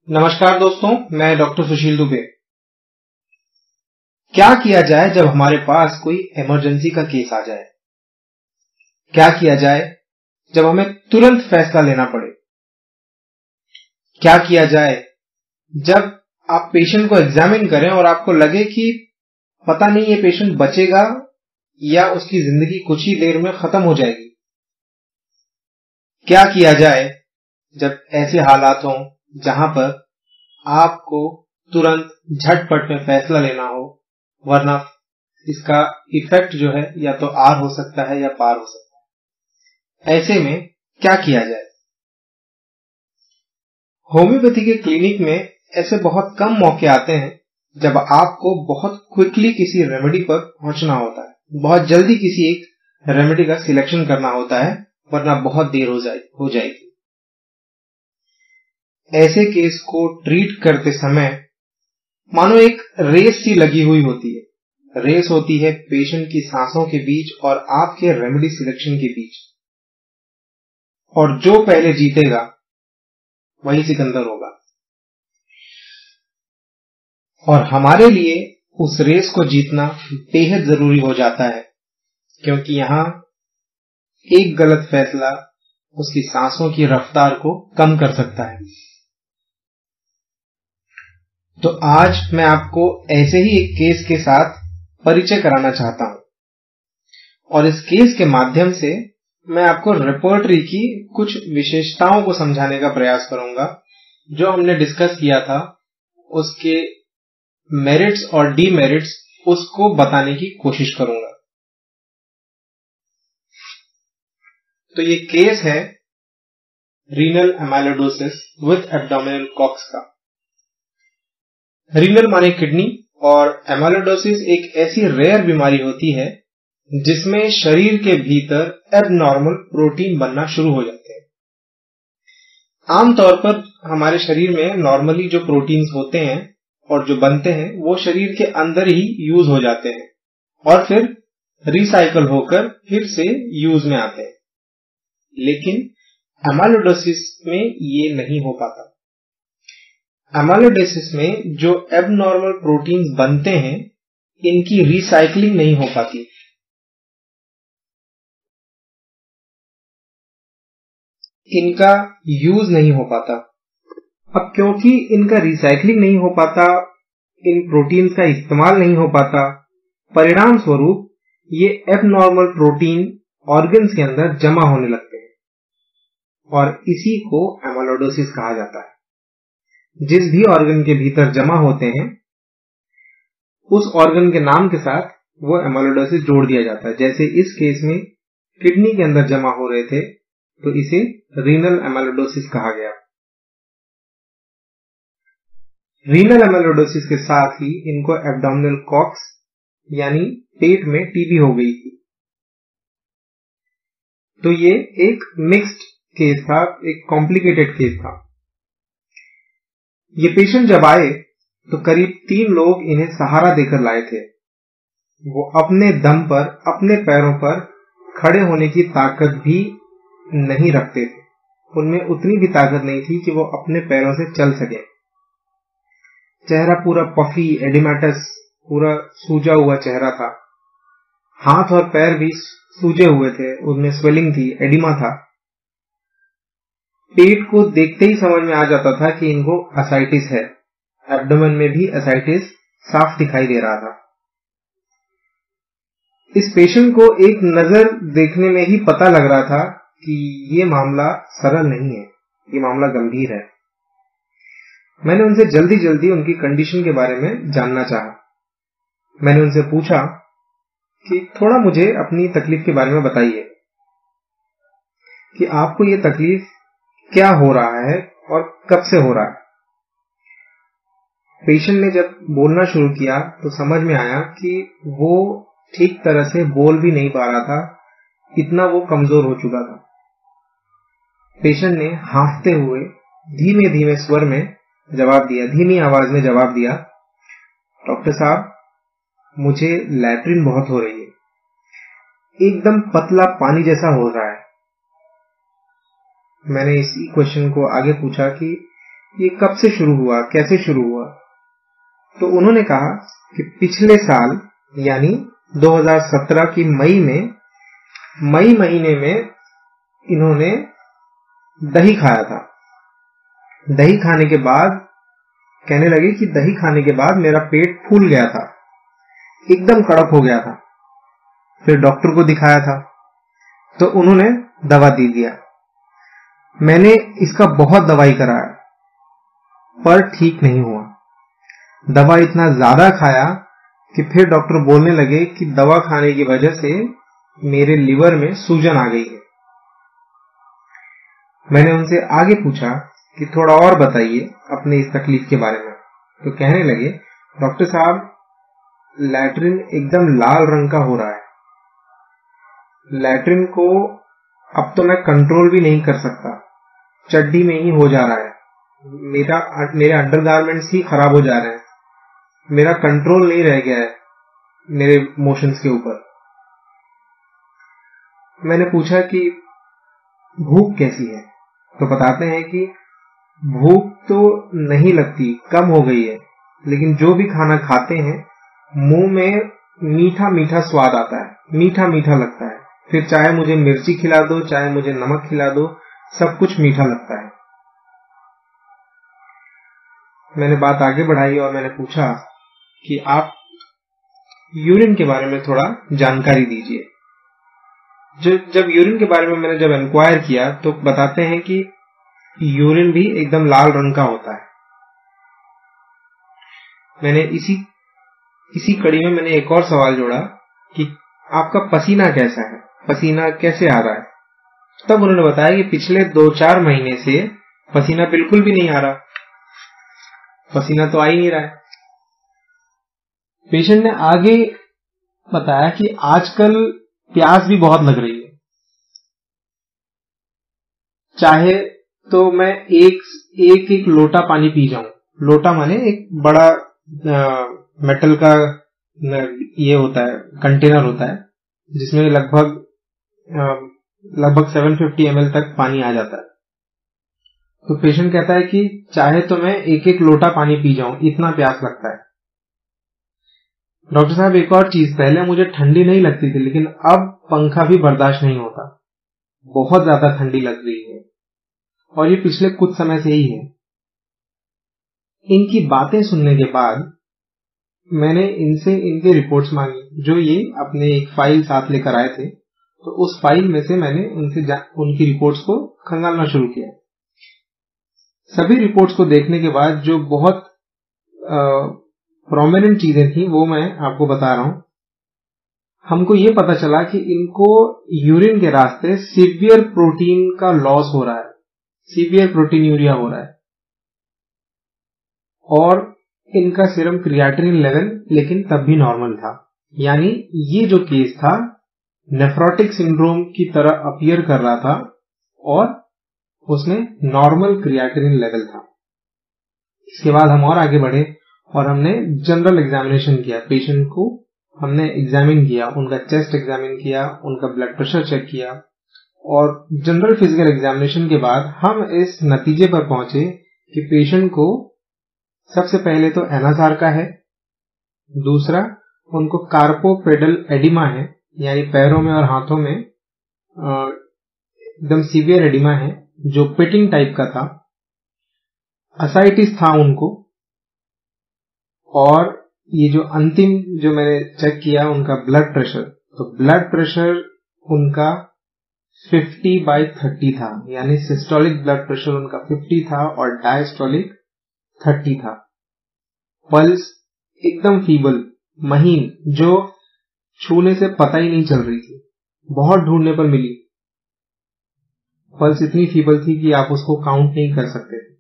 नमस्कार दोस्तों, मैं डॉक्टर सुशील दुबे। क्या किया जाए जब हमारे पास कोई इमरजेंसी का केस आ जाए? क्या किया जाए जब हमें तुरंत फैसला लेना पड़े? क्या किया जाए जब आप पेशेंट को एग्जामिन करें और आपको लगे कि पता नहीं ये पेशेंट बचेगा या उसकी जिंदगी कुछ ही देर में खत्म हो जाएगी? क्या किया जाए जब ऐसे हालात हों जहां पर आपको तुरंत झटपट में फैसला लेना हो, वरना इसका इफेक्ट जो है या तो आर हो सकता है या पार हो सकता है। ऐसे में क्या किया जाए? होम्योपैथी के क्लिनिक में ऐसे बहुत कम मौके आते हैं जब आपको बहुत क्विकली किसी रेमेडी पर पहुंचना होता है, बहुत जल्दी किसी एक रेमेडी का सिलेक्शन करना होता है, वरना बहुत देर हो जाएगी। ऐसे केस को ट्रीट करते समय मानो एक रेस सी लगी हुई होती है। रेस होती है पेशेंट की सांसों के बीच और आपके रेमेडी सिलेक्शन के बीच, और जो पहले जीतेगा वही सिकंदर होगा। और हमारे लिए उस रेस को जीतना बेहद जरूरी हो जाता है, क्योंकि यहां एक गलत फैसला उसकी सांसों की रफ्तार को कम कर सकता है। तो आज मैं आपको ऐसे ही एक केस के साथ परिचय कराना चाहता हूं, और इस केस के माध्यम से मैं आपको रेपर्टरी की कुछ विशेषताओं को समझाने का प्रयास करूंगा। जो हमने डिस्कस किया था उसके मेरिट्स और डीमेरिट्स उसको बताने की कोशिश करूंगा। तो ये केस है renal amyloidosis with abdominal cox का। रीनल माने किडनी, और एमाइलोइडोसिस एक ऐसी रेयर बीमारी होती है जिसमें शरीर के भीतर एबनॉर्मल प्रोटीन बनना शुरू हो जाते हैं। आमतौर पर हमारे शरीर में नॉर्मली जो प्रोटीन्स होते हैं और जो बनते हैं वो शरीर के अंदर ही यूज हो जाते हैं और फिर रिसाइकल होकर फिर से यूज में आते हैं। लेकिन एमाइलोइडोसिस में ये नहीं हो पाता। एमाइलोइडोसिस में जो एबनॉर्मल प्रोटीन्स बनते हैं इनकी रिसाइकलिंग नहीं हो पाती। इनका यूज नहीं हो पाता। अब क्योंकि इनका रिसाइकलिंग नहीं हो पाता, इन प्रोटीन्स का इस्तेमाल नहीं हो पाता, परिणाम स्वरूप ये एबनॉर्मल प्रोटीन ऑर्गन्स के अंदर जमा होने लगते हैं और इसी को एमाइलोइडोसिस कहा जाता है। जिस भी ऑर्गन के भीतर जमा होते हैं उस ऑर्गन के नाम के साथ वो एमाइलोइडोसिस जोड़ दिया जाता है। जैसे इस केस में किडनी के अंदर जमा हो रहे थे तो इसे रीनल एमाइलोइडोसिस कहा गया। रीनल एमाइलोइडोसिस के साथ ही इनको एब्डोमिनल कॉक्स यानी पेट में टीबी हो गई थी। तो ये एक मिक्स्ड केस था, एक कॉम्प्लिकेटेड केस था। ये पेशेंट जब आए तो करीब 3 लोग इन्हें सहारा देकर लाए थे। वो अपने दम पर, अपने पैरों पर खड़े होने की ताकत भी नहीं रखते थे। उनमें उतनी भी ताकत नहीं थी कि वो अपने पैरों से चल सके। चेहरा पूरा पफी, एडिमेटस, पूरा सूजा हुआ चेहरा था। हाथ और पैर भी सूजे हुए थे, उनमें स्वेलिंग थी, एडिमा था। पेट को देखते ही समझ में आ जाता था कि इनको एसाइटिस है। एब्डोमेन में भी एसाइटिस साफ दिखाई दे रहा था। इस पेशेंट को एक नजर देखने में ही पता लग रहा था कि ये मामला सरल नहीं है, ये मामला गंभीर है। मैंने उनसे जल्दी जल्दी उनकी कंडीशन के बारे में जानना चाहा। मैंने उनसे पूछा कि थोड़ा मुझे अपनी तकलीफ के बारे में बताइए कि आपको ये तकलीफ क्या हो रहा है और कब से हो रहा है। पेशेंट ने जब बोलना शुरू किया तो समझ में आया कि वो ठीक तरह से बोल भी नहीं पा रहा था, इतना वो कमजोर हो चुका था। पेशेंट ने हांफते हुए धीमे धीमे स्वर में जवाब दिया, धीमी आवाज में जवाब दिया, डॉक्टर साहब मुझे लैट्रिन बहुत हो रही है, एकदम पतला पानी जैसा हो रहा है। मैंने इसी क्वेश्चन को आगे पूछा कि ये कब से शुरू हुआ, कैसे शुरू हुआ? तो उन्होंने कहा कि पिछले साल यानी 2017 की मई महीने में इन्होंने दही खाया था। दही खाने के बाद कहने लगे कि दही खाने के बाद मेरा पेट फूल गया था, एकदम कड़क हो गया था। फिर डॉक्टर को दिखाया था तो उन्होंने दवा दे दिया। मैंने इसका बहुत दवाई कराया पर ठीक नहीं हुआ। दवा इतना ज्यादा खाया कि फिर डॉक्टर बोलने लगे कि दवा खाने की वजह से मेरे लिवर में सूजन आ गई है। मैंने उनसे आगे पूछा कि थोड़ा और बताइए अपने इस तकलीफ के बारे में। तो कहने लगे, डॉक्टर साहब लैट्रिन एकदम लाल रंग का हो रहा है। लैट्रिन को अब तो मैं कंट्रोल भी नहीं कर सकता, चड्डी में ही हो जा रहा है। मेरे अंडरगारमेंट्स ही खराब हो जा रहे हैं। मेरा कंट्रोल नहीं रह गया है मेरे मोशंस के ऊपर। मैंने पूछा कि भूख कैसी है? तो बताते हैं कि भूख तो नहीं लगती, कम हो गई है, लेकिन जो भी खाना खाते हैं मुंह में मीठा मीठा स्वाद आता है, मीठा मीठा लगता है। फिर चाहे मुझे मिर्ची खिला दो, चाहे मुझे नमक खिला दो, सब कुछ मीठा लगता है। मैंने बात आगे बढ़ाई और मैंने पूछा कि आप यूरिन के बारे में थोड़ा जानकारी दीजिए। जब यूरिन के बारे में मैंने जब इंक्वायर किया तो बताते हैं कि यूरिन भी एकदम लाल रंग का होता है। मैंने इसी कड़ी में मैंने एक और सवाल जोड़ा कि आपका पसीना कैसा है, पसीना कैसे आ रहा है? तब उन्होंने बताया कि पिछले 2-4 महीने से पसीना बिल्कुल भी नहीं आ रहा, पसीना तो आ ही नहीं रहा है। पेशेंट ने आगे बताया कि आजकल प्यास भी बहुत लग रही है, चाहे तो मैं एक लोटा पानी पी जाऊं। लोटा माने एक बड़ा मेटल का ये होता है, कंटेनर होता है जिसमें लगभग 750 ml तक पानी आ जाता है। तो पेशेंट कहता है कि चाहे तो मैं एक लोटा पानी पी जाऊं, इतना प्यास लगता है। डॉक्टर साहब एक और चीज, पहले मुझे ठंडी नहीं लगती थी लेकिन अब पंखा भी बर्दाश्त नहीं होता, बहुत ज्यादा ठंडी लग रही है और ये पिछले कुछ समय से ही है। इनकी बातें सुनने के बाद मैंने इनसे इनके रिपोर्ट्स मांगी, जो ये अपने एक फाइल साथ लेकर आए थे। तो उस फाइल में से मैंने उनकी रिपोर्ट्स को खंगालना शुरू किया। सभी रिपोर्ट्स को देखने के बाद जो बहुत प्रोमिनेंट चीजें थी वो मैं आपको बता रहा हूं। हमको ये पता चला कि इनको यूरिन के रास्ते सीवियर प्रोटीन का लॉस हो रहा है, सीवियर प्रोटीनूरिया हो रहा है और इनका सीरम क्रिएटिनिन लेवल लेकिन तब भी नॉर्मल था। यानी ये जो केस था नेफ्रोटिक सिंड्रोम की तरह अपीयर कर रहा था और उसमें नॉर्मल क्रिएटिनिन लेवल था। इसके बाद हम और आगे बढ़े और हमने जनरल एग्जामिनेशन किया। पेशेंट को हमने एग्जामिन किया, उनका चेस्ट एग्जामिन किया, उनका ब्लड प्रेशर चेक किया और जनरल फिजिकल एग्जामिनेशन के बाद हम इस नतीजे पर पहुंचे कि पेशेंट को सबसे पहले तो एनासार्का है, दूसरा उनको कार्पोपेडल एडिमा है, यानी पैरों में और हाथों में एकदम सीवियर एडिमा है जो पिटिंग टाइप का था, असाइटिस था उनको, और ये जो अंतिम जो मैंने चेक किया उनका ब्लड प्रेशर, तो ब्लड प्रेशर उनका 50/30 था, यानी सिस्टोलिक ब्लड प्रेशर उनका 50 था और डायस्टोलिक 30 था। पल्स एकदम फीबल, महीन, जो छूने से पता ही नहीं चल रही थी, बहुत ढूंढने पर मिली। पल्स इतनी फीबल थी कि आप उसको काउंट नहीं कर सकते थे।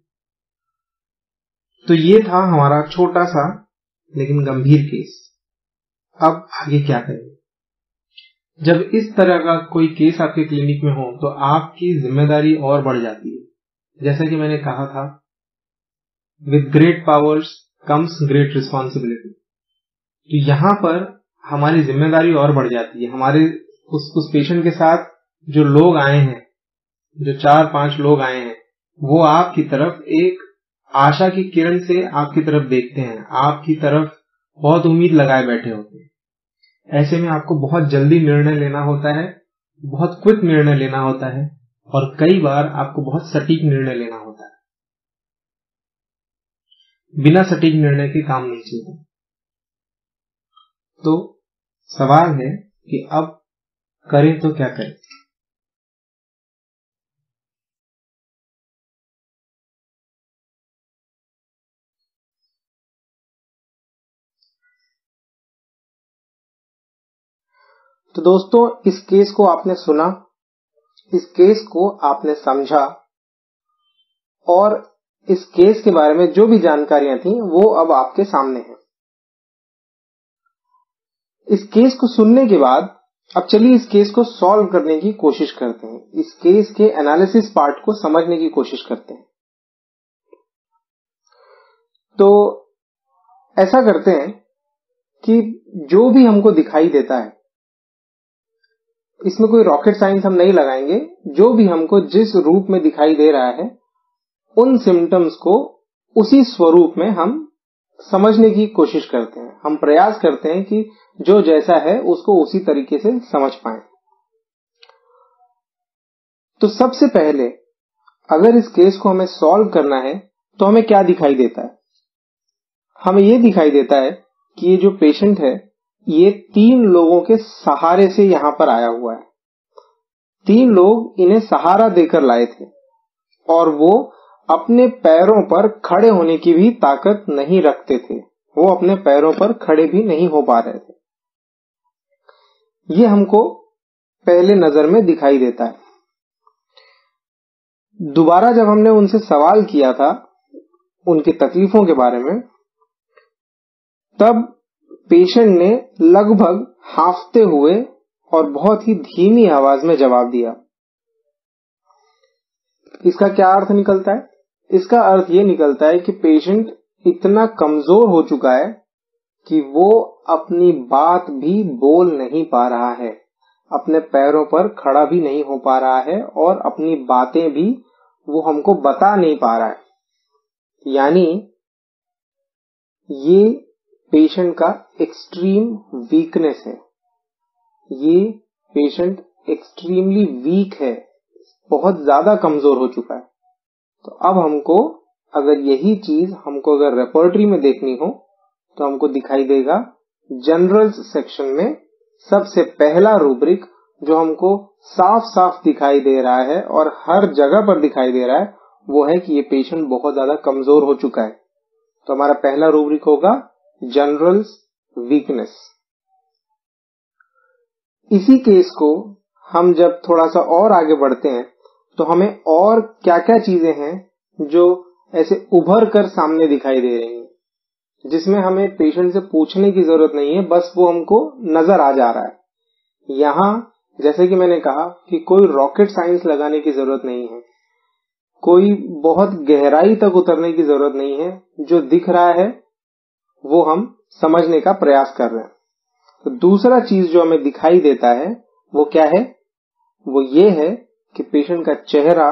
तो ये था हमारा छोटा सा लेकिन गंभीर केस। अब आगे क्या करें? जब इस तरह का कोई केस आपके क्लिनिक में हो तो आपकी जिम्मेदारी और बढ़ जाती है। जैसा कि मैंने कहा था, with great powers comes great responsibility. तो यहां पर हमारी जिम्मेदारी और बढ़ जाती है। हमारे उस पेशेंट के साथ जो लोग आए हैं, जो 4-5 लोग आए हैं, वो आपकी तरफ एक आशा की किरण से आपकी तरफ देखते हैं, आपकी तरफ बहुत उम्मीद लगाए बैठे होते हैं। ऐसे में आपको बहुत जल्दी निर्णय लेना होता है, बहुत क्विक निर्णय लेना होता है और कई बार आपको बहुत सटीक निर्णय लेना होता है। बिना सटीक निर्णय के काम नहीं चलता। तो सवाल है कि अब करें तो क्या करें। तो दोस्तों, इस केस को आपने सुना, इस केस को आपने समझा और इस केस के बारे में जो भी जानकारियां थी वो अब आपके सामने है। इस केस को सुनने के बाद अब चलिए इस केस को सॉल्व करने की कोशिश करते हैं, इस केस के एनालिसिस पार्ट को समझने की कोशिश करते हैं। तो ऐसा करते हैं कि जो भी हमको दिखाई देता है, इसमें कोई रॉकेट साइंस हम नहीं लगाएंगे, जो भी हमको जिस रूप में दिखाई दे रहा है उन सिम्टम्स को उसी स्वरूप में हम समझने की कोशिश करते हैं। हम प्रयास करते हैं कि जो जैसा है उसको उसी तरीके से समझ पाएं। तो सबसे पहले अगर इस केस को हमें सॉल्व करना है तो हमें क्या दिखाई देता है? हमें ये दिखाई देता है कि ये जो पेशेंट है ये 3 लोगों के सहारे से यहां पर आया हुआ है। 3 लोग इन्हें सहारा देकर लाए थे और वो अपने पैरों पर खड़े होने की भी ताकत नहीं रखते थे, वो अपने पैरों पर खड़े भी नहीं हो पा रहे थे। ये हमको पहले नजर में दिखाई देता है। दोबारा जब हमने उनसे सवाल किया था उनकी तकलीफों के बारे में, तब पेशेंट ने लगभग हांफते हुए और बहुत ही धीमी आवाज में जवाब दिया। इसका क्या अर्थ निकलता है? इसका अर्थ ये निकलता है कि पेशेंट इतना कमजोर हो चुका है कि वो अपनी बात भी बोल नहीं पा रहा है, अपने पैरों पर खड़ा भी नहीं हो पा रहा है और अपनी बातें भी वो हमको बता नहीं पा रहा है। यानी ये पेशेंट का एक्सट्रीम वीकनेस है, ये पेशेंट एक्सट्रीमली वीक है, बहुत ज्यादा कमजोर हो चुका है। तो अब हमको अगर यही चीज हमको अगर रेपर्टरी में देखनी हो तो हमको दिखाई देगा जनरल्स सेक्शन में सबसे पहला रूब्रिक जो हमको साफ साफ दिखाई दे रहा है और हर जगह पर दिखाई दे रहा है, वो है कि ये पेशेंट बहुत ज्यादा कमजोर हो चुका है। तो हमारा पहला रूब्रिक होगा जनरल्स वीकनेस। इसी केस को हम जब थोड़ा सा और आगे बढ़ते हैं तो हमें और क्या क्या चीजें हैं जो ऐसे उभर कर सामने दिखाई दे रही हैं, जिसमें हमें पेशेंट से पूछने की जरूरत नहीं है, बस वो हमको नजर आ जा रहा है। यहां जैसे कि मैंने कहा कि कोई रॉकेट साइंस लगाने की जरूरत नहीं है, कोई बहुत गहराई तक उतरने की जरूरत नहीं है, जो दिख रहा है वो हम समझने का प्रयास कर रहे हैं। तो दूसरा चीज जो हमें दिखाई देता है वो क्या है? वो ये है कि पेशेंट का चेहरा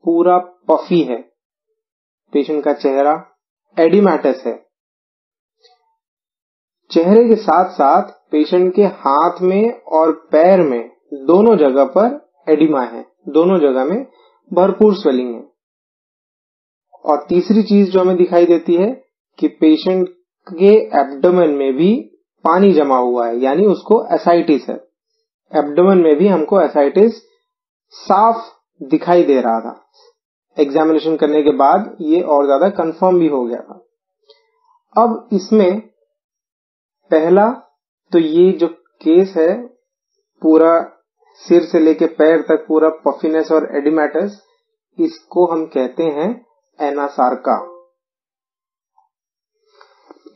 पूरा पफी है, पेशेंट का चेहरा एडिमेटस है। चेहरे के साथ साथ पेशेंट के हाथ में और पैर में दोनों जगह पर एडिमा है, दोनों जगह में भरपूर स्वेलिंग है। और तीसरी चीज जो हमें दिखाई देती है कि पेशेंट के एब्डोमेन में भी पानी जमा हुआ है, यानी उसको एसाइटिस है। एब्डोमेन में भी हमको एसाइटिस साफ दिखाई दे रहा था, एग्जामिनेशन करने के बाद ये और ज्यादा कंफर्म भी हो गया था। अब इसमें पहला तो ये जो केस है पूरा सिर से लेके पैर तक पूरा पफिनेस और एडिमेटस, इसको हम कहते हैं एनासार्का।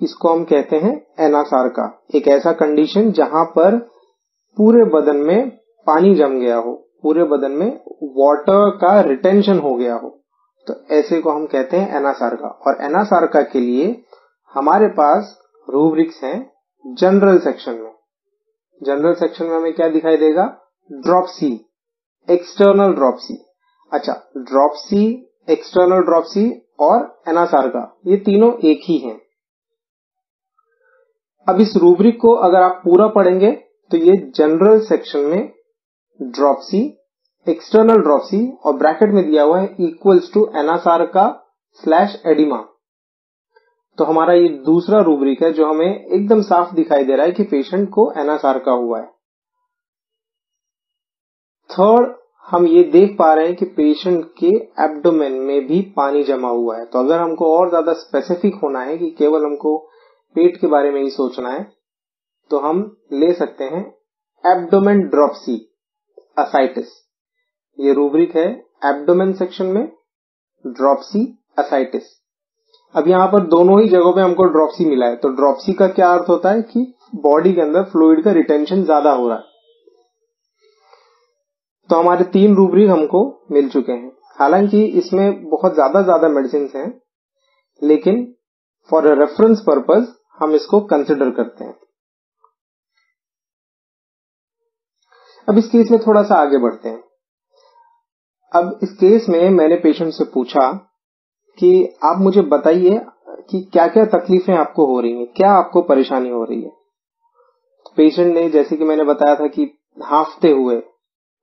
इसको हम कहते हैं एनासार्का, एक ऐसा कंडीशन जहां पर पूरे बदन में पानी जम गया हो, पूरे बदन में वाटर का रिटेंशन हो गया हो, तो ऐसे को हम कहते हैं एनासार्का। और एनासार्का के लिए हमारे पास रूब्रिक्स हैं जनरल सेक्शन में। जनरल सेक्शन में हमें क्या दिखाई देगा? Dropsy, external dropsy. अच्छा, ड्रॉपसी, एक्सटर्नल ड्रॉपसी और एनासार का, ये तीनों एक ही हैं। अब इस रूब्रिक को अगर आप पूरा पढ़ेंगे तो ये जनरल सेक्शन में ड्रॉपसी, एक्सटर्नल ड्रॉपसी और ब्रैकेट में दिया हुआ है इक्वल्स टू एनासार का / एडिमा। तो हमारा ये दूसरा रूब्रिक है जो हमें एकदम साफ दिखाई दे रहा है कि पेशेंट को एनासार का हुआ है। थर्ड, हम ये देख पा रहे हैं कि पेशेंट के एब्डोमेन में भी पानी जमा हुआ है। तो अगर हमको और ज्यादा स्पेसिफिक होना है कि केवल हमको पेट के बारे में ही सोचना है तो हम ले सकते हैं एब्डोमेन ड्रॉपसी असाइटिस। ये रूब्रिक है एब्डोमेन सेक्शन में ड्रॉपसी असाइटिस। अब यहाँ पर दोनों ही जगहों पे हमको ड्रॉपसी मिला है। तो ड्रॉपसी का क्या अर्थ होता है कि बॉडी के अंदर फ्लूइड का रिटेंशन ज्यादा हो रहा है। तो हमारे 3 रूब्रिक हमको मिल चुके हैं। हालांकि इसमें बहुत ज्यादा मेडिसिन हैं, लेकिन फॉर अ रेफरेंस पर्पस हम इसको कंसिडर करते हैं। अब इस केस में थोड़ा सा आगे बढ़ते हैं। अब इस केस में मैंने पेशेंट से पूछा कि आप मुझे बताइए कि क्या क्या तकलीफें आपको हो रही हैं, क्या आपको परेशानी हो रही है। तो पेशेंट ने, जैसे कि मैंने बताया था कि हांफते हुए,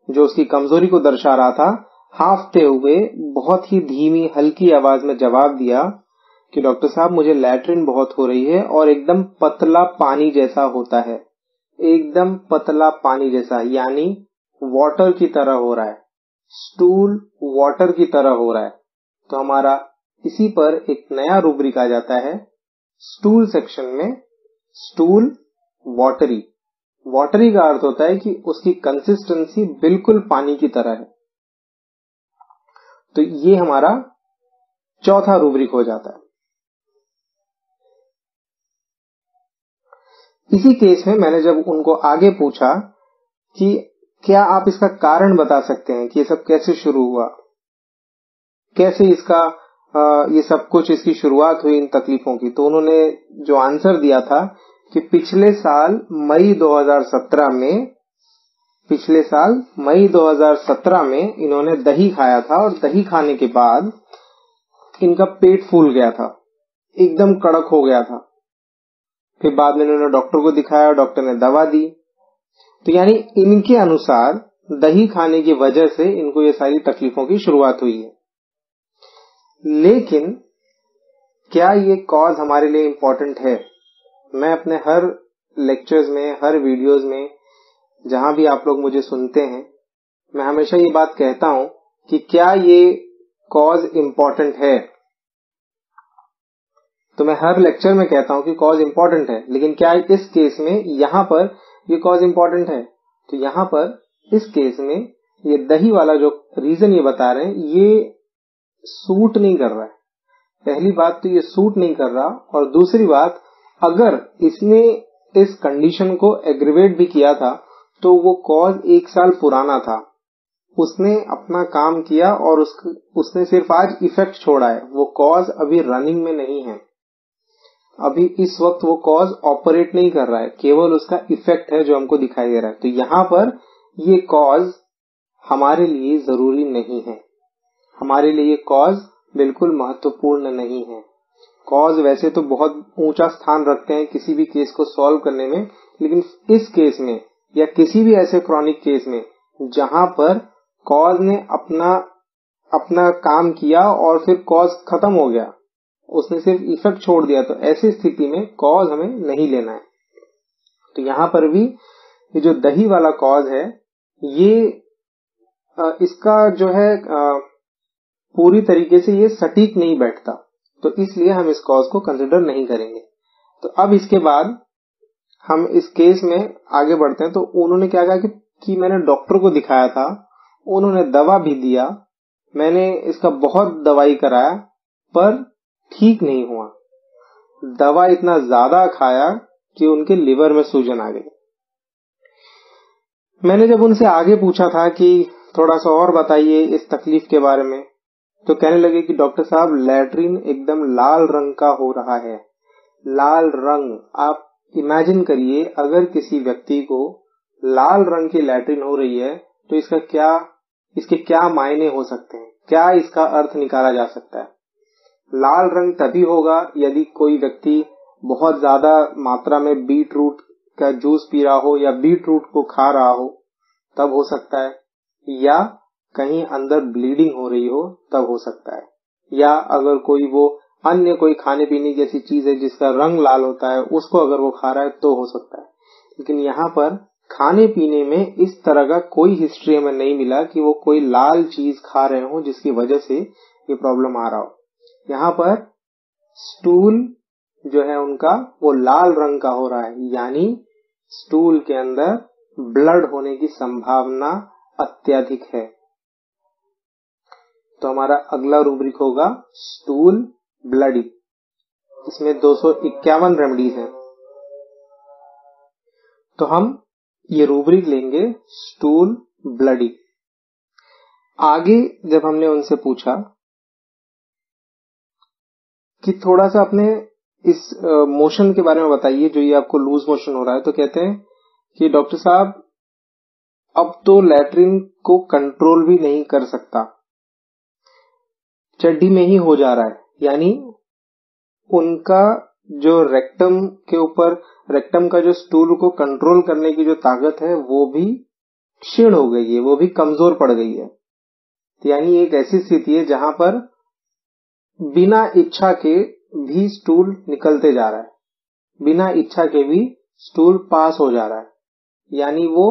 जो उसकी कमजोरी को दर्शा रहा था, हांफते हुए बहुत ही धीमी हल्की आवाज में जवाब दिया कि डॉक्टर साहब मुझे लैट्रिन बहुत हो रही है और एकदम पतला पानी जैसा होता है, एकदम पतला पानी जैसा, यानी वाटर की तरह हो रहा है, स्टूल वाटर की तरह हो रहा है। तो हमारा इसी पर एक नया रूब्रिक आ जाता है स्टूल सेक्शन में, स्टूल वाटरी। वाटरी का अर्थ होता है कि उसकी कंसिस्टेंसी बिल्कुल पानी की तरह है। तो ये हमारा चौथा रूब्रिक हो जाता है। इसी केस में मैंने जब उनको आगे पूछा कि क्या आप इसका कारण बता सकते हैं कि ये सब कैसे शुरू हुआ, कैसे इसका ये सब कुछ इसकी शुरुआत हुई इन तकलीफों की, तो उन्होंने जो आंसर दिया था कि पिछले साल मई 2017 में इन्होंने दही खाया था और दही खाने के बाद इनका पेट फूल गया था, एकदम कड़क हो गया था। फिर बाद में इन्होंने डॉक्टर को दिखाया, डॉक्टर ने दवा दी। तो यानी इनके अनुसार दही खाने की वजह से इनको ये सारी तकलीफों की शुरुआत हुई है। लेकिन क्या ये कॉज हमारे लिए इंपॉर्टेंट है? मैं अपने हर लेक्चर्स में, हर वीडियोस में, जहां भी आप लोग मुझे सुनते हैं, मैं हमेशा ये बात कहता हूं कि क्या ये कॉज इंपॉर्टेंट है। तो मैं हर लेक्चर में कहता हूं कि कॉज इंपॉर्टेंट है, लेकिन क्या इस केस में यहां पर ये कॉज इंपॉर्टेंट है? तो यहां पर इस केस में ये दही वाला जो रीजन ये बता रहे हैं, ये सूट नहीं कर रहा है। पहली बात तो ये सूट नहीं कर रहा, और दूसरी बात, अगर इसने इस कंडीशन को एग्रीवेट भी किया था तो वो कॉज 1 साल पुराना था, उसने अपना काम किया और उसने सिर्फ आज इफेक्ट छोड़ा है। वो कॉज अभी रनिंग में नहीं है, अभी इस वक्त वो कॉज ऑपरेट नहीं कर रहा है, केवल उसका इफेक्ट है जो हमको दिखाई दे रहा है। तो यहां पर ये कॉज हमारे लिए जरूरी नहीं है, हमारे लिए कॉज बिल्कुल महत्वपूर्ण नहीं है। कॉज वैसे तो बहुत ऊंचा स्थान रखते हैं किसी भी केस को सॉल्व करने में, लेकिन इस केस में या किसी भी ऐसे क्रॉनिक केस में जहां पर कॉज ने अपना काम किया और फिर कॉज खत्म हो गया, उसने सिर्फ इफेक्ट छोड़ दिया, तो ऐसी स्थिति में कॉज हमें नहीं लेना है। तो यहां पर भी ये जो दही वाला कॉज है, ये इसका जो है पूरी तरीके से ये सटीक नहीं बैठता, तो इसलिए हम इस कॉज को कंसिडर नहीं करेंगे। तो अब इसके बाद हम इस केस में आगे बढ़ते हैं। तो उन्होंने क्या कहा कि मैंने डॉक्टर को दिखाया था, उन्होंने दवा भी दिया, मैंने इसका बहुत दवाई कराया पर ठीक नहीं हुआ। दवा इतना ज्यादा खाया कि उनके लिवर में सूजन आ गई। मैंने जब उनसे आगे पूछा था कि थोड़ा सा और बताइए इस तकलीफ के बारे में, तो कहने लगे कि डॉक्टर साहब लैट्रिन एकदम लाल रंग का हो रहा है। लाल रंग, आप इमेजिन करिए अगर किसी व्यक्ति को लाल रंग की लैट्रिन हो रही है तो इसके क्या मायने हो सकते हैं, क्या इसका अर्थ निकाला जा सकता है। लाल रंग तभी होगा यदि कोई व्यक्ति बहुत ज्यादा मात्रा में बीट रूट का जूस पी रहा हो या बीट रूट को खा रहा हो, तब हो सकता है, या कहीं अंदर ब्लीडिंग हो रही हो तब हो सकता है, या अगर कोई वो अन्य कोई खाने पीने की ऐसी चीज है जिसका रंग लाल होता है उसको अगर वो खा रहा है तो हो सकता है। लेकिन यहाँ पर खाने पीने में इस तरह का कोई हिस्ट्री हमें नहीं मिला कि वो कोई लाल चीज खा रहे हो जिसकी वजह से ये प्रॉब्लम आ रहा हो। यहाँ पर स्टूल जो है उनका वो लाल रंग का हो रहा है, यानी स्टूल के अंदर ब्लड होने की संभावना अत्यधिक है। तो हमारा अगला रूब्रिक होगा स्टूल ब्लडी। इसमें 251 रेमेडीज हैं। तो हम ये रूब्रिक लेंगे स्टूल ब्लडी। आगे जब हमने उनसे पूछा कि थोड़ा सा अपने इस मोशन के बारे में बताइए जो ये आपको लूज मोशन हो रहा है, तो कहते हैं कि डॉक्टर साहब अब तो लैट्रिन को कंट्रोल भी नहीं कर सकता, चड्डी में ही हो जा रहा है। यानी उनका जो रेक्टम के ऊपर, रेक्टम का जो स्टूल को कंट्रोल करने की जो ताकत है वो भी क्षीण हो गई है, वो भी कमजोर पड़ गई है। यानी एक ऐसी स्थिति है जहां पर बिना इच्छा के भी स्टूल निकलते जा रहा है, बिना इच्छा के भी स्टूल पास हो जा रहा है, यानी वो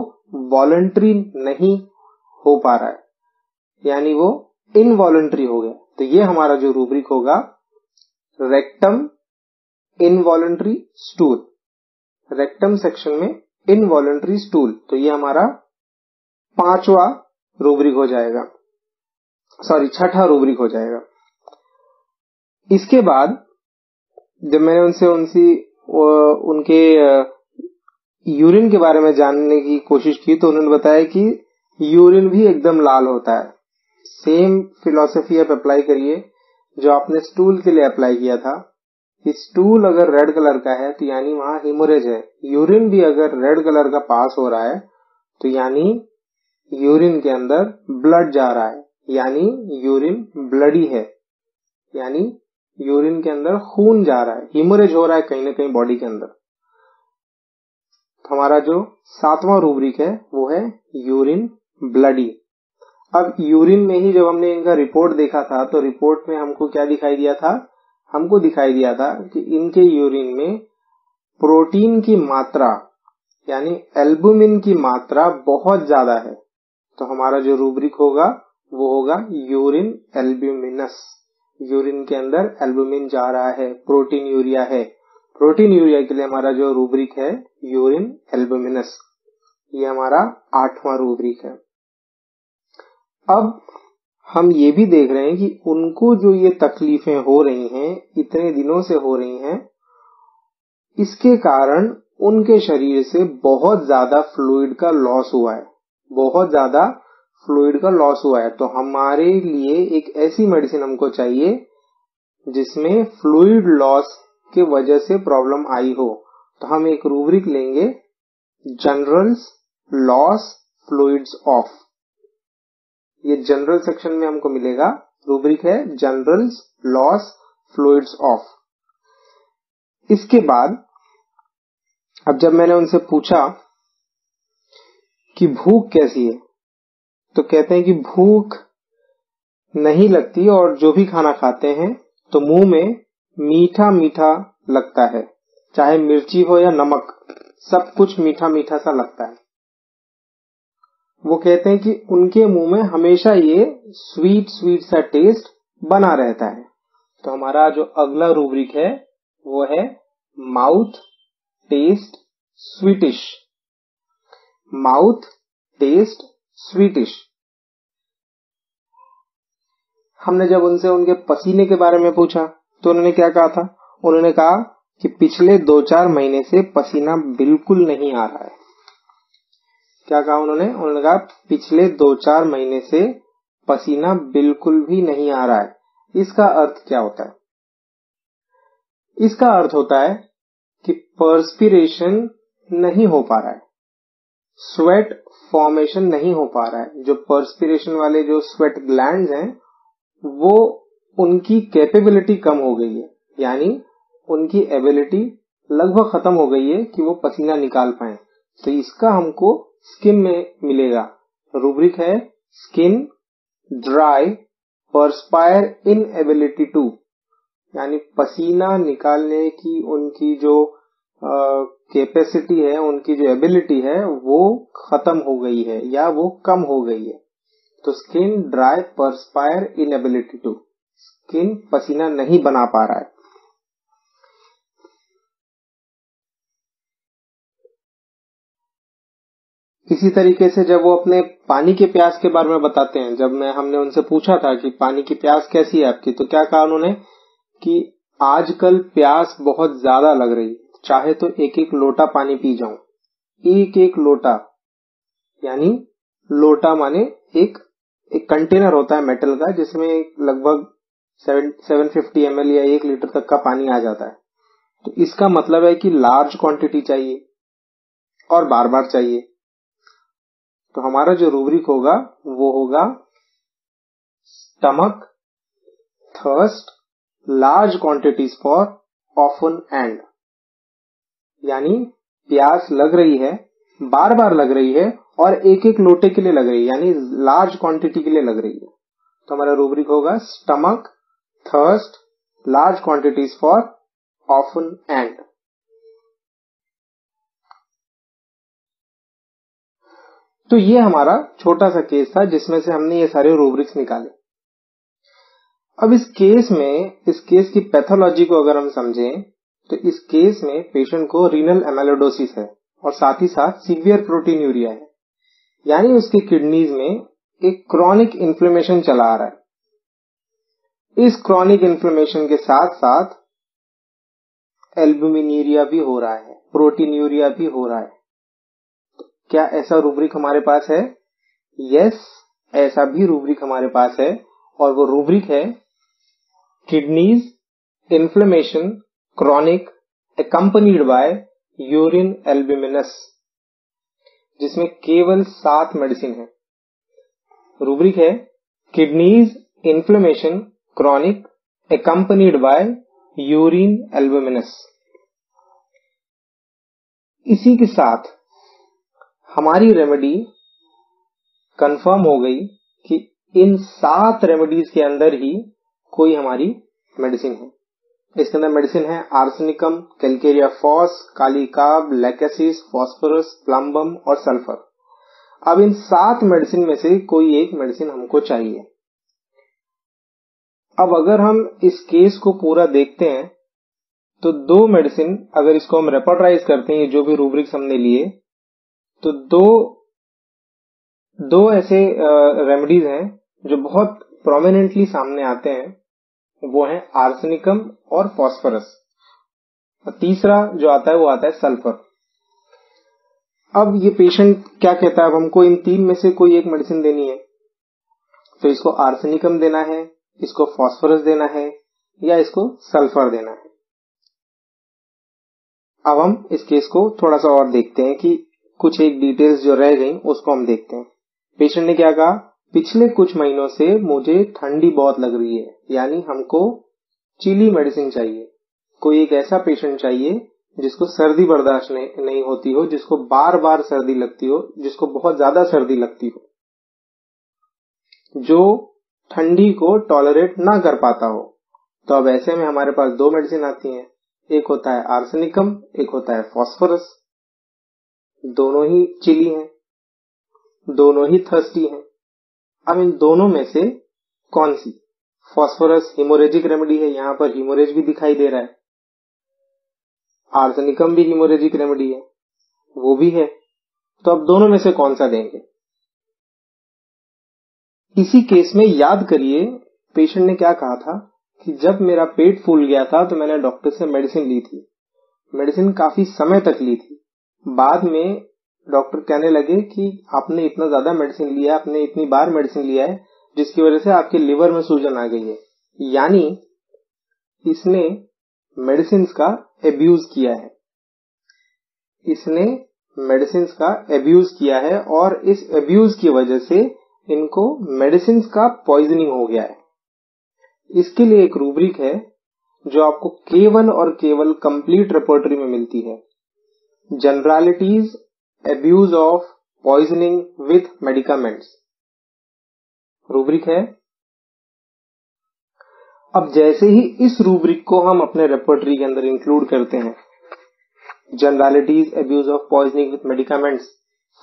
वॉलंटरी नहीं हो पा रहा है, यानी वो इनवॉलंटरी हो गया। तो ये हमारा जो रूब्रिक होगा rectum involuntary stool, rectum section में इनवॉलंटरी स्टूल। तो ये हमारा 5वां रूब्रिक हो जाएगा, सॉरी 6ठा रूब्रिक हो जाएगा। इसके बाद जब मैंने उनके यूरिन के बारे में जानने की कोशिश की तो उन्होंने बताया कि यूरिन भी एकदम लाल होता है। सेम फिलॉसफी आप अप्लाई करिए जो आपने स्टूल के लिए अप्लाई किया था। स्टूल अगर रेड कलर का है तो यानी वहां हिमोरेज है। यूरिन भी अगर रेड कलर का पास हो रहा है तो यानी यूरिन के अंदर ब्लड जा रहा है, यानी यूरिन ब्लडी है, यानी यूरिन के अंदर खून जा रहा है, हिमोरेज हो रहा है कहीं ना कहीं बॉडी के अंदर। हमारा जो 7वां रूब्रिक है वो है यूरिन ब्लडी। अब यूरिन में ही जब हमने इनका रिपोर्ट देखा था तो रिपोर्ट में हमको क्या दिखाई दिया था, हमको दिखाई दिया था कि इनके यूरिन में प्रोटीन की मात्रा यानी एल्बुमिन की मात्रा बहुत ज्यादा है। तो हमारा जो रूब्रिक होगा वो होगा यूरिन एल्ब्यूमिनस। यूरिन के अंदर एल्बुमिन जा रहा है, प्रोटीन यूरिया है। प्रोटीन यूरिया के लिए हमारा जो रूब्रिक है यूरिन एल्ब्यूमिनस। ये हमारा 8वां रूब्रिक है। अब हम ये भी देख रहे हैं कि उनको जो ये तकलीफें हो रही हैं, इतने दिनों से हो रही हैं, इसके कारण उनके शरीर से बहुत ज्यादा फ्लूइड का लॉस हुआ है, बहुत ज्यादा फ्लूइड का लॉस हुआ है। तो हमारे लिए एक ऐसी मेडिसिन हमको चाहिए जिसमें फ्लूइड लॉस के वजह से प्रॉब्लम आई हो। तो हम एक रूब्रिक लेंगे जनरल्स लॉस फ्लूइड्स ऑफ। ये जनरल सेक्शन में हमको मिलेगा, रूब्रिक है जनरल्स लॉस फ्लूइड्स ऑफ। इसके बाद अब जब मैंने उनसे पूछा कि भूख कैसी है तो कहते हैं कि भूख नहीं लगती और जो भी खाना खाते हैं तो मुंह में मीठा मीठा लगता है, चाहे मिर्ची हो या नमक, सब कुछ मीठा मीठा सा लगता है। वो कहते हैं कि उनके मुंह में हमेशा ये स्वीट स्वीट सा टेस्ट बना रहता है। तो हमारा जो अगला रूब्रिक है वो है mouth taste sweetish. Mouth taste sweetish. हमने जब उनसे उनके पसीने के बारे में पूछा तो उन्होंने क्या कहा था, उन्होंने कहा कि पिछले 2-4 महीने से पसीना बिल्कुल नहीं आ रहा है। क्या कहा उन्होंने कहा पिछले 2-4 महीने से पसीना बिल्कुल भी नहीं आ रहा है। इसका अर्थ क्या होता है? इसका अर्थ होता है कि पर्सपिरेशन नहीं हो पा रहा है, स्वेट फॉर्मेशन नहीं हो पा रहा है। जो पर्सपिरेशन वाले जो स्वेट ग्लैंड्स हैं वो उनकी कैपेबिलिटी कम हो गई है, यानी उनकी एबिलिटी लगभग खत्म हो गई है कि वो पसीना निकाल पाए। तो इसका हमको स्किन में मिलेगा। रूब्रिक है skin dry perspire inability to, यानी पसीना निकालने की उनकी जो कैपेसिटी है, उनकी जो एबिलिटी है वो खत्म हो गई है या वो कम हो गई है। तो skin dry perspire inability to, skin पसीना नहीं बना पा रहा है। इसी तरीके से जब वो अपने पानी के प्यास के बारे में बताते हैं, जब हमने उनसे पूछा था कि पानी की प्यास कैसी है आपकी, तो क्या कहा उन्होंने कि आजकल प्यास बहुत ज्यादा लग रही है, चाहे तो एक एक लोटा पानी पी जाऊं। एक एक लोटा, यानी लोटा माने एक कंटेनर होता है मेटल का, जिसमें लगभग 750 ml या 1 लीटर तक का पानी आ जाता है। तो इसका मतलब है कि लार्ज क्वांटिटी चाहिए और बार बार चाहिए। तो हमारा जो रूब्रिक होगा वो होगा stomach thirst large quantities for often and, यानी प्यास लग रही है, बार बार लग रही है और एक एक लोटे के लिए लग रही है, यानी लार्ज क्वांटिटी के लिए लग रही है। तो हमारा रूब्रिक होगा stomach thirst large quantities for often and. तो ये हमारा छोटा सा केस था जिसमें से हमने ये सारे रूब्रिक्स निकाले। अब इस केस की पैथोलॉजी को अगर हम समझें, तो इस केस में पेशेंट को रीनल एमेलोडोसिस है और साथ ही साथ सीवियर प्रोटीनूरिया है, यानी उसकी किडनीज में एक क्रॉनिक इन्फ्लेमेशन चला आ रहा है। इस क्रॉनिक इन्फ्लेमेशन के साथ साथ एल्बुमिनूरिया भी हो रहा है, प्रोटीनूरिया भी हो रहा है। क्या ऐसा रूब्रिक हमारे पास है? यस, ऐसा भी रूब्रिक हमारे पास है, और वो रूब्रिक है kidneys inflammation chronic accompanied by urine albuminous, जिसमें केवल 7 मेडिसिन है। रूब्रिक है kidneys inflammation chronic accompanied by urine albuminous. इसी के साथ हमारी रेमेडी कंफर्म हो गई कि इन 7 रेमेडीज के अंदर ही कोई हमारी मेडिसिन है। इसके अंदर मेडिसिन है arsenicum, calcarea phos, kali carb, lachesis, phosphorus, plumbum और सल्फर। अब इन 7 मेडिसिन में से कोई एक मेडिसिन हमको चाहिए। अब अगर हम इस केस को पूरा देखते हैं तो 2 मेडिसिन, अगर इसको हम रेपर्टाइज करते हैं, जो भी रूब्रिक्स हमने लिए, तो दो ऐसे रेमेडीज हैं जो बहुत प्रोमिनेंटली सामने आते हैं, वो है आर्सेनिकम और फॉस्फोरस। तीसरा जो आता है वो आता है सल्फर। अब ये पेशेंट क्या कहता है, अब हमको इन 3 में से कोई एक मेडिसिन देनी है, तो इसको आर्सेनिकम देना है, इसको फॉस्फोरस देना है या इसको सल्फर देना है। अब हम इस केस को थोड़ा सा और देखते हैं कि कुछ एक डिटेल्स जो रह गई उसको हम देखते हैं। पेशेंट ने क्या कहा, पिछले कुछ महीनों से मुझे ठंडी बहुत लग रही है, यानी हमको चिली मेडिसिन चाहिए। कोई एक ऐसा पेशेंट चाहिए जिसको सर्दी बर्दाश्त नहीं होती हो, जिसको बार बार सर्दी लगती हो, जिसको बहुत ज्यादा सर्दी लगती हो, जो ठंडी को टॉलरेट ना कर पाता हो। तो अब ऐसे में हमारे पास 2 मेडिसिन आती हैं, एक होता है आर्सेनिकम, एक होता है फॉस्फोरस। दोनों ही चिली हैं, दोनों ही थर्स्टी हैं। अब इन दोनों में से कौन सी? फॉस्फोरस हीमोरेजिक रेमेडी है, यहां पर हीमोरेज भी दिखाई दे रहा है। आर्सेनिकम भी हीमोरेजिक रेमेडी है, वो भी है। तो अब दोनों में से कौन सा देंगे? इसी केस में याद करिए पेशेंट ने क्या कहा था कि जब मेरा पेट फूल गया था तो मैंने डॉक्टर से मेडिसिन ली थी, मेडिसिन काफी समय तक ली थी। बाद में डॉक्टर कहने लगे कि आपने इतना ज्यादा मेडिसिन लिया है, आपने इतनी बार मेडिसिन लिया है, जिसकी वजह से आपके लिवर में सूजन आ गई है। यानी इसने मेडिसिन का एब्यूज किया है, इसने मेडिसिन का एब्यूज किया है और इस एब्यूज की वजह से इनको मेडिसिन का पॉइजनिंग हो गया है। इसके लिए एक रूब्रिक है जो आपको केवल और केवल कंप्लीट रेपर्टरी में मिलती है, generalities abuse of poisoning with medicaments rubric है। अब जैसे ही इस रूब्रिक को हम अपने रेपर्टरी के अंदर इंक्लूड करते हैं, generalities abuse of poisoning with medicaments,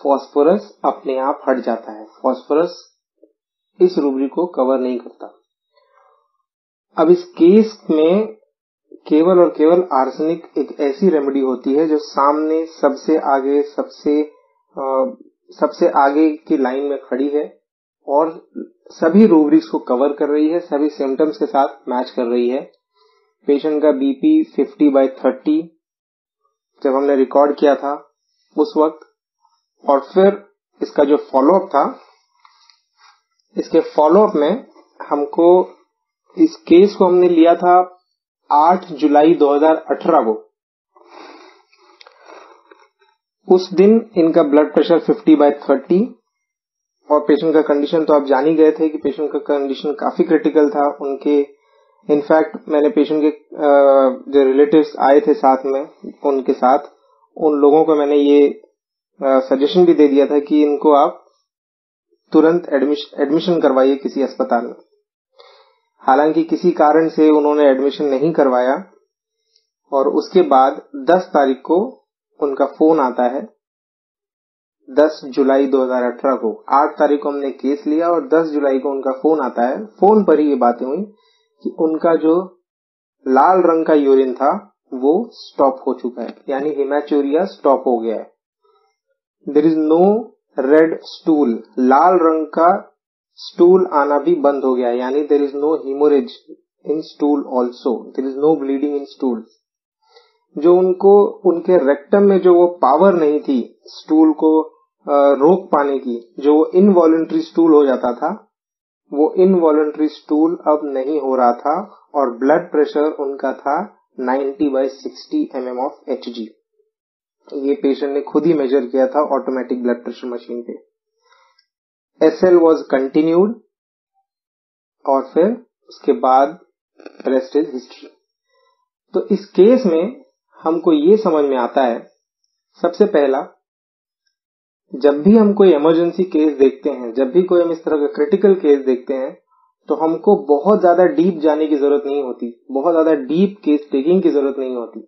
phosphorus अपने आप हट जाता है। फास्फोरस इस रूब्रिक को कवर नहीं करता। अब इस केस में केवल और केवल आर्सेनिक एक ऐसी रेमेडी होती है जो सामने सबसे आगे की लाइन में खड़ी है और सभी रूब्रिक्स को कवर कर रही है, सभी सिम्टम्स के साथ मैच कर रही है। पेशेंट का बीपी 50/30 जब हमने रिकॉर्ड किया था उस वक्त, और फिर इसका जो फॉलोअप था, इसके फॉलोअप में हमको इस केस को हमने लिया था 8 जुलाई 2018 को। उस दिन इनका ब्लड प्रेशर 50/30 और पेशेंट का कंडीशन तो आप जान ही गए थे कि पेशेंट का कंडीशन काफी क्रिटिकल था। उनके इनफैक्ट मैंने पेशेंट के जो रिलेटिव्स आए थे साथ में, उनके साथ उन लोगों को मैंने ये सजेशन भी दे दिया था कि इनको आप तुरंत एडमिशन करवाइए किसी अस्पताल में। हालांकि किसी कारण से उन्होंने एडमिशन नहीं करवाया और उसके बाद 10 तारीख को उनका फोन आता है। 10 जुलाई 2018 को, 8 तारीख को हमने केस लिया और 10 जुलाई को उनका फोन आता है। फोन पर ही ये बातें हुई कि उनका जो लाल रंग का यूरिन था वो स्टॉप हो चुका है, यानी हेमाचूरिया स्टॉप हो गया है। There is no red stool, लाल रंग का स्टूल आना भी बंद हो गया है, यानी there is no haemorrhage in stool also, there is no bleeding in stool. जो उनको उनके रेक्टम में जो वो पावर नहीं थी स्टूल को रोक पाने की, जो इनवॉलंटरी स्टूल हो जाता था, वो इनवॉलंटरी स्टूल अब नहीं हो रहा था और ब्लड प्रेशर उनका था 90/60 mm ऑफ Hg। ये पेशेंट ने खुद ही मेजर किया था ऑटोमेटिक ब्लड प्रेशर मशीन पे। SL वॉज कंटिन्यूड और फिर उसके बाद रेस्ट इज हिस्ट्री। तो इस केस में हमको ये समझ में आता है, सबसे पहला, जब भी हम कोई इमरजेंसी केस देखते हैं, जब भी कोई हम इस तरह का क्रिटिकल केस देखते हैं, तो हमको बहुत ज्यादा डीप जाने की जरूरत नहीं होती, बहुत ज्यादा डीप केस टेकिंग की जरूरत नहीं होती।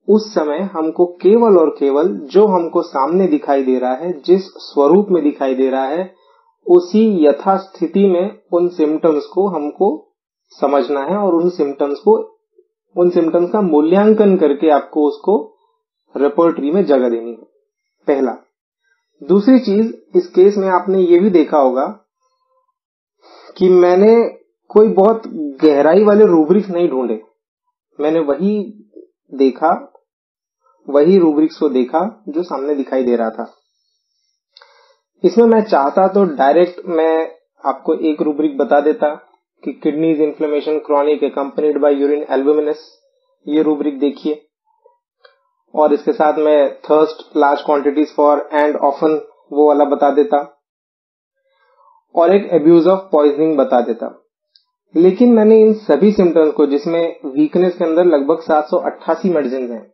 उस समय हमको केवल और केवल जो हमको सामने दिखाई दे रहा है, जिस स्वरूप में दिखाई दे रहा है, उसी यथास्थिति में उन सिम्टम्स को हमको समझना है और उन सिम्टम्स का मूल्यांकन करके आपको उसको रेपर्टरी में जगह देनी है, पहला। दूसरी चीज, इस केस में आपने ये भी देखा होगा कि मैंने कोई बहुत गहराई वाले रूब्रिक्स नहीं ढूंढे, मैंने वही रूब्रिक्स को देखा जो सामने दिखाई दे रहा था। इसमें मैं चाहता तो डायरेक्ट मैं आपको एक रूब्रिक बता देता कि kidneys inflammation chronic accompanied by urine albuminous, ये रूब्रिक देखिए, और इसके साथ मैं thirst large quantities for and often वो वाला बता देता, और एक अब्यूज ऑफ पॉइजनिंग बता देता। लेकिन मैंने इन सभी सिम्टम्स को, जिसमें वीकनेस के अंदर लगभग 788 मेडिसिन हैं,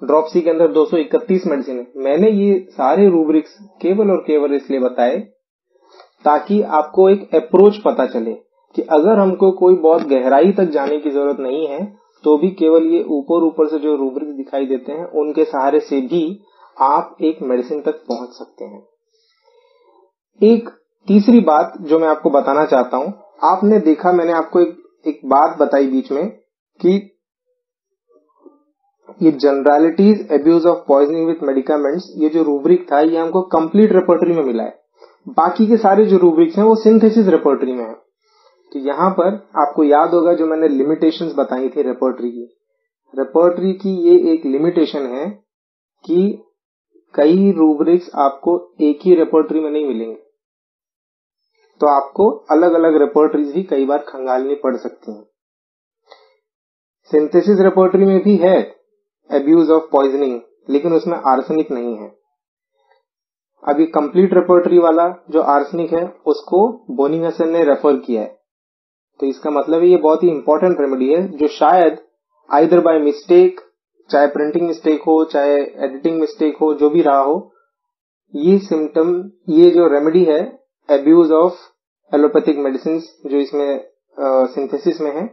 ड्रॉपसी के अंदर 231 मेडिसिन है, मैंने ये सारे रूब्रिक्स केवल और केवल इसलिए बताए ताकि आपको एक अप्रोच पता चले कि अगर हमको कोई बहुत गहराई तक जाने की जरूरत नहीं है, तो भी केवल ये ऊपर से जो रूब्रिक्स दिखाई देते हैं उनके सहारे से भी आप एक मेडिसिन तक पहुंच सकते हैं। एक तीसरी बात जो मैं आपको बताना चाहता हूं, आपने देखा, मैंने आपको एक बात बताई बीच में कि ये generalities abuse of poisoning with medicaments, ये जो रूब्रिक था ये हमको कंप्लीट रेपर्टरी में मिला है। बाकी के सारे जो रूब्रिक्स हैं वो सिंथेसिस रेपर्टरी में है। तो यहां पर आपको याद होगा जो मैंने लिमिटेशंस बताई थी रेपर्टरी की ये एक लिमिटेशन है कि कई रूब्रिक्स आपको एक ही रेपर्टरी में नहीं मिलेंगे, तो आपको अलग अलग रेपर्टरीज भी कई बार खंगालनी पड़ सकती हैं। सिंथेसिस रेपर्टरी में भी है अब्यूज ऑफ पॉइजनिंग, लेकिन उसमें आर्सेनिक नहीं है। अभी कंप्लीट रेपर्टरी वाला जो आर्सेनिक है उसको बोनिंगसन ने रेफर किया है, तो इसका मतलब ये बहुत ही इंपॉर्टेंट रेमेडी है जो शायद आइदर बाय मिस्टेक, चाहे प्रिंटिंग मिस्टेक हो, चाहे एडिटिंग मिस्टेक हो, जो भी रहा हो, ये सिम्टम, ये जो रेमेडी है एब्यूज ऑफ एलोपैथिक मेडिसिन जो इसमें सिंथेसिस में है,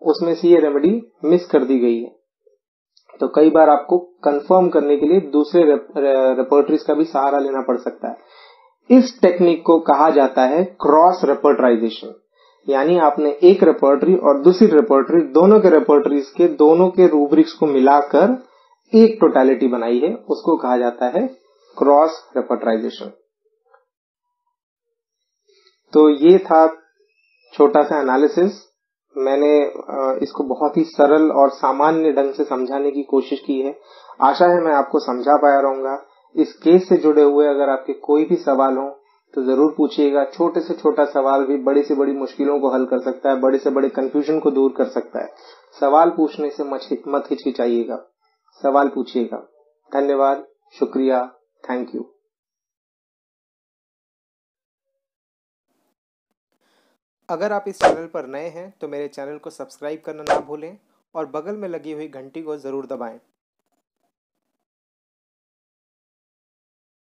उसमें से ये रेमेडी मिस कर दी गई है। तो कई बार आपको कंफर्म करने के लिए दूसरे रेपर्टरीज का भी सहारा लेना पड़ सकता है। इस टेक्निक को कहा जाता है क्रॉस रेपर्टराइजेशन, यानी आपने एक रेपर्टरी और दूसरी रेपर्टरी, दोनों के रेपर्टरीज के दोनों के रूब्रिक्स को मिलाकर एक टोटलिटी बनाई है, उसको कहा जाता है क्रॉस रेपर्टराइजेशन। तो ये था छोटा सा एनालिसिस। मैंने इसको बहुत ही सरल और सामान्य ढंग से समझाने की कोशिश की है। आशा है मैं आपको समझा पाया रहूंगा। इस केस से जुड़े हुए अगर आपके कोई भी सवाल हो तो जरूर पूछिएगा। छोटे से छोटा सवाल भी बड़ी से बड़ी मुश्किलों को हल कर सकता है, बड़े से बड़े कंफ्यूजन को दूर कर सकता है। सवाल पूछने से मत हिचकिचाइएगा, सवाल पूछिएगा। धन्यवाद, शुक्रिया, थैंक यू। अगर आप इस चैनल पर नए हैं तो मेरे चैनल को सब्सक्राइब करना ना भूलें और बगल में लगी हुई घंटी को ज़रूर दबाएं।